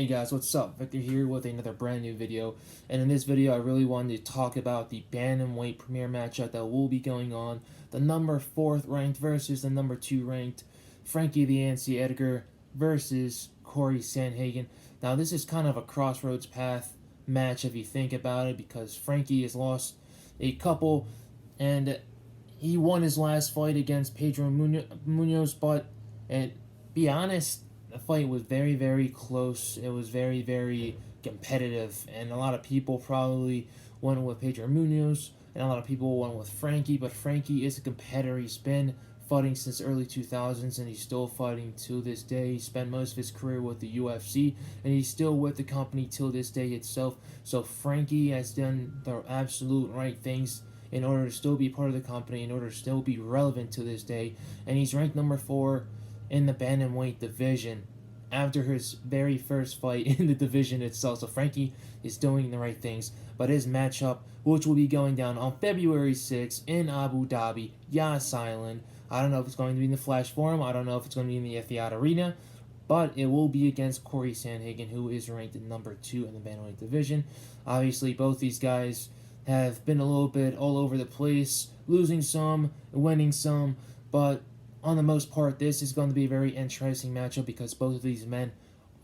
Hey guys, what's up? Victor here with another brand new video. And in this video, I really wanted to talk about the bantamweight premier matchup that will be going on. The number 4th ranked versus the number 2 ranked Frankie the Edgar versus Cory Sandhagan. Now, this is kind of a crossroads path match if you think about it, because Frankie has lost a couple and he won his last fight against Pedro Munoz, but be honest, the fight was very, very close. It was very, very competitive, and a lot of people probably went with Pedro Munoz, and a lot of people went with Frankie, but Frankie is a competitor. He's been fighting since early 2000s, and he's still fighting to this day. He spent most of his career with the UFC, and he's still with the company till this day itself. So Frankie has done the absolute right things in order to still be part of the company, in order to still be relevant to this day, and he's ranked number 4 in the bantamweight division after his very first fight in the division itself. So Frankie is doing the right things. But his matchup, which will be going down on February 6th in Abu Dhabi, Yas Island. I don't know if it's going to be in the Flash Forum. I don't know if it's going to be in the Etihad Arena. But it will be against Cory Sandhagan, who is ranked at number 2 in the bantamweight division. Obviously, both these guys have been a little bit all over the place, losing some, winning some, but on the most part, this is going to be a very interesting matchup because both of these men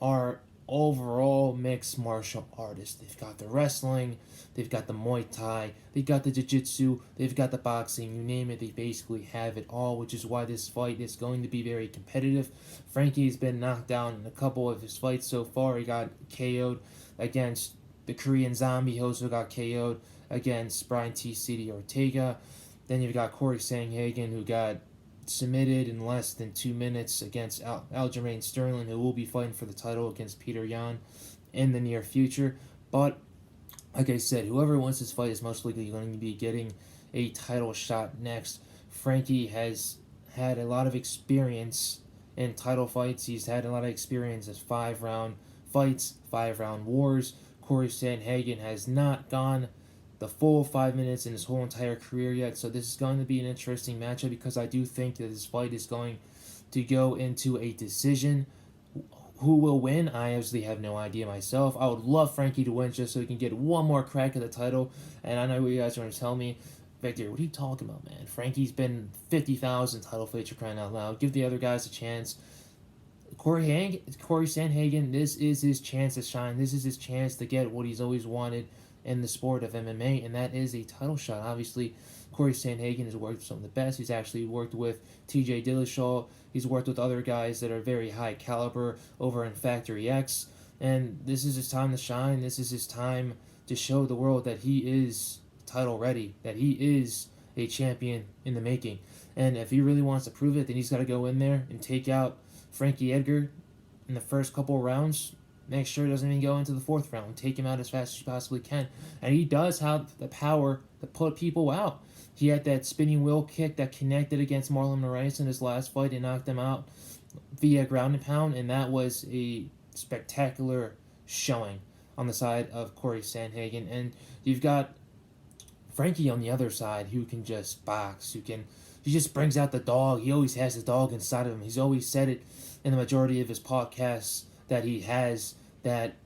are overall mixed martial artists. They've got the wrestling, they've got the Muay Thai, they've got the Jiu-Jitsu, they've got the boxing, you name it, they basically have it all, which is why this fight is going to be very competitive. Frankie's been knocked down in a couple of his fights so far. He got KO'd against the Korean Zombie. He also got KO'd against Brian T. City Ortega. Then you've got Cory Sandhagan, who got submitted in less than 2 minutes against Aljamain Sterling, who will be fighting for the title against Peter Yan in the near future. But like I said, whoever wins this fight is most likely going to be getting a title shot next. Frankie has had a lot of experience in title fights. He's had a lot of experience as 5-round fights, 5-round wars. Cory Sandhagan has not gone the full 5 minutes in his whole entire career yet. So this is going to be an interesting matchup because I do think that this fight is going to go into a decision. Who will win? I obviously have no idea myself. I would love Frankie to win just so he can get one more crack at the title. And I know what you guys are going to tell me. Victor, what are you talking about, man? Frankie's been 50,000 title fights, you're crying out loud. Give the other guys a chance. Cory Sandhagan, this is his chance to shine. This is his chance to get what he's always wanted in the sport of MMA, and that is a title shot. Obviously, Cory Sandhagan has worked with some of the best. He's actually worked with TJ Dillashaw. He's worked with other guys that are very high caliber over in Factory X, and this is his time to shine. This is his time to show the world that he is title ready, that he is a champion in the making. And if he really wants to prove it, then he's got to go in there and take out Frankie Edgar in the first couple rounds. Make sure he doesn't even go into the 4th round. Take him out as fast as you possibly can. And he does have the power to put people out. He had that spinning wheel kick that connected against Marlon Moraes in his last fight and knocked him out via ground and pound. And that was a spectacular showing on the side of Cory Sandhagan. And you've got Frankie on the other side who can just box. He just brings out the dog. He always has the dog inside of him. He's always said it in the majority of his podcasts that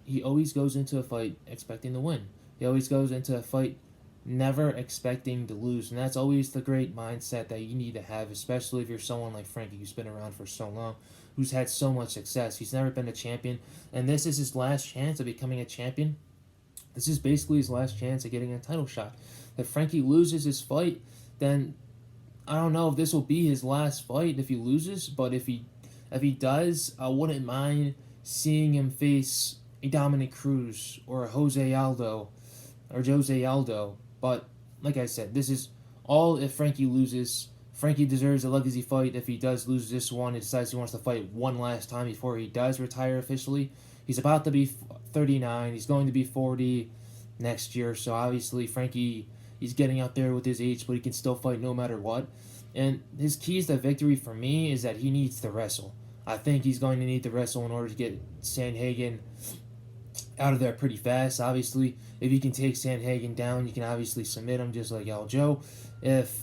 he always goes into a fight expecting to win. He always goes into a fight never expecting to lose. And that's always the great mindset that you need to have, especially if you're someone like Frankie who's been around for so long, who's had so much success. He's never been a champion, and this is his last chance of becoming a champion. This is basically his last chance of getting a title shot. If Frankie loses his fight, then I don't know if this will be his last fight if he loses, but if he does, I wouldn't mind seeing him face a Dominic Cruz or a Jose Aldo. But like I said, this is all if Frankie loses. Frankie deserves a legacy fight. If he does lose this one and decides he wants to fight one last time before he does retire officially. He's about to be 39. He's going to be 40 next year. So obviously Frankie, he's getting out there with his age, but he can still fight no matter what. And his keys to victory for me is that he needs to wrestle. I think he's going to need to wrestle in order to get Sandhagan out of there pretty fast. Obviously, if you can take Sandhagan down, you can obviously submit him just like Aljo. If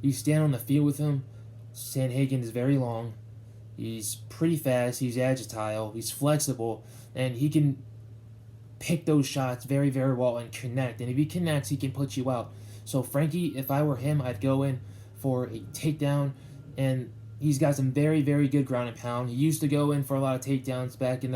you stand on the field with him, Sandhagan is very long. He's pretty fast. He's agile. He's flexible. and he can pick those shots very, very well and connect. And if he connects, he can put you out. So Frankie, if I were him, I'd go in for a takedown, and he's got some very, very good ground and pound. He used to go in for a lot of takedowns back in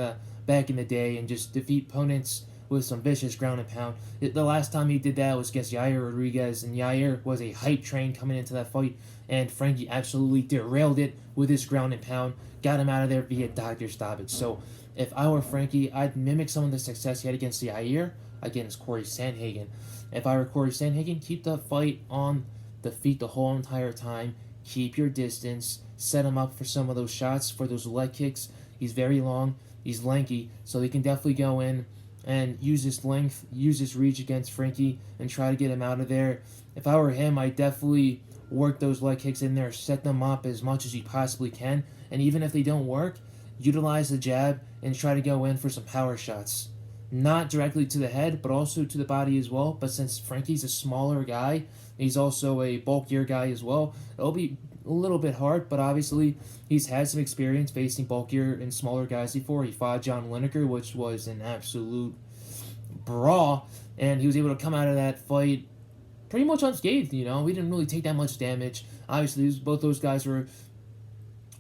the day and just defeat opponents with some vicious ground and pound. The last time he did that was against Yair Rodriguez, and Yair was a hype train coming into that fight, and Frankie absolutely derailed it with his ground and pound, got him out of there via doctor stoppage. So if I were Frankie, I'd mimic some of the success he had against Yair, against Cory Sandhagan. If I were Cory Sandhagan, keep the fight on the feet the whole entire time. Keep your distance. Set him up for some of those shots, for those leg kicks. He's very long. He's lanky, so he can definitely go in and use his length, use his reach against Frankie, and try to get him out of there. If I were him, I'd definitely work those leg kicks in there, set them up as much as you possibly can, and even if they don't work, utilize the jab and try to go in for some power shots. Not directly to the head, but also to the body as well. But since Frankie's a smaller guy, he's also a bulkier guy as well, it'll be a little bit hard, but obviously he's had some experience facing bulkier and smaller guys before. He fought John Lineker, which was an absolute brawl, and he was able to come out of that fight pretty much unscathed. We didn't really take that much damage. Obviously, both those guys were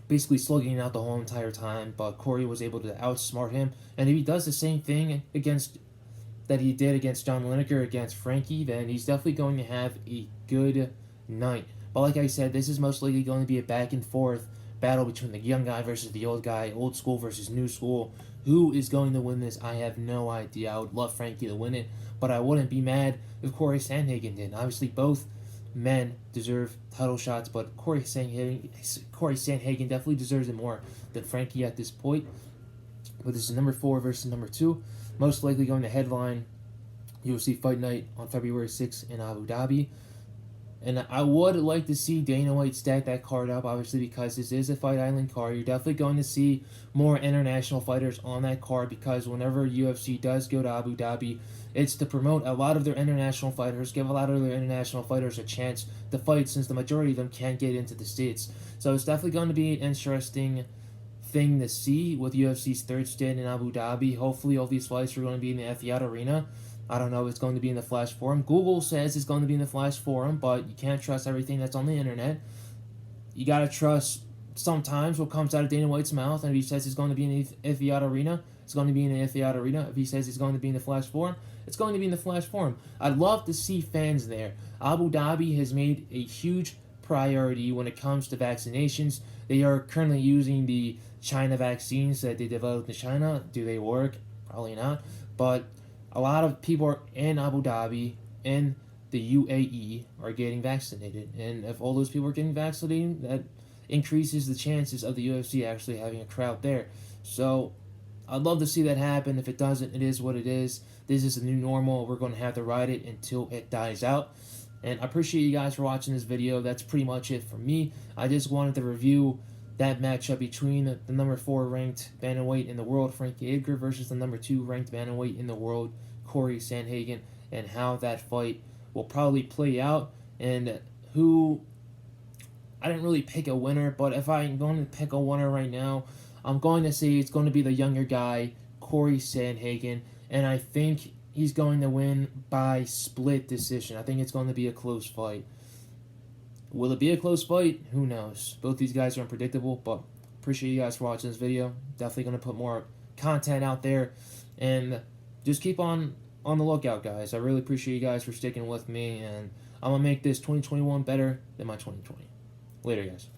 basically slugging out the whole entire time, but Cory was able to outsmart him. And if he does the same thing that he did against John Lineker against Frankie, then he's definitely going to have a good night. But like I said, this is most likely going to be a back and forth battle between the young guy versus the old guy, old school versus new school. Who is going to win this? I have no idea. I would love Frankie to win it, but I wouldn't be mad if Cory Sandhagan did. Obviously, both men deserve title shots, but Cory Sandhagan definitely deserves it more than Frankie at this point. But this is number 4 versus number 2. Most likely going to headline UFC Fight Night on February 6th in Abu Dhabi. And I would like to see Dana White stack that card up, obviously, because this is a Fight Island card. You're definitely going to see more international fighters on that card, because whenever UFC does go to Abu Dhabi, it's to promote a lot of their international fighters, give a lot of their international fighters a chance to fight, since the majority of them can't get into the States. So it's definitely going to be an interesting thing to see with UFC's third stint in Abu Dhabi. Hopefully all these fights are going to be in the Etihad Arena. I don't know if it's going to be in the Flash Forum. Google says it's going to be in the Flash Forum, but you can't trust everything that's on the internet. You got to trust sometimes what comes out of Dana White's mouth, and if he says it's going to be in the Etihad Arena, it's going to be in the Etihad Arena. If he says it's going to be in the Flash Forum, it's going to be in the Flash Forum. I'd love to see fans there. Abu Dhabi has made a huge priority when it comes to vaccinations. They are currently using the China vaccines that they developed in China. Do they work? Probably not. But a lot of people in Abu Dhabi, in the UAE, are getting vaccinated. And if all those people are getting vaccinated, that increases the chances of the UFC actually having a crowd there. So I'd love to see that happen. If it doesn't, it is what it is. This is the new normal. We're going to have to ride it until it dies out. And I appreciate you guys for watching this video. That's pretty much it for me. I just wanted to review that matchup between the number 4 ranked bantamweight in the world, Frankie Edgar, versus the number 2 ranked bantamweight in the world, Cory Sandhagan, and how that fight will probably play out, and who... I didn't really pick a winner, but if I'm going to pick a winner right now, I'm going to say it's going to be the younger guy, Cory Sandhagan, and I think he's going to win by split decision. I think it's going to be a close fight. Will it be a close fight? Who knows? Both these guys are unpredictable, but appreciate you guys for watching this video. Definitely going to put more content out there, and just keep on the lookout, guys. I really appreciate you guys for sticking with me, and I'm going to make this 2021 better than my 2020. Later, guys.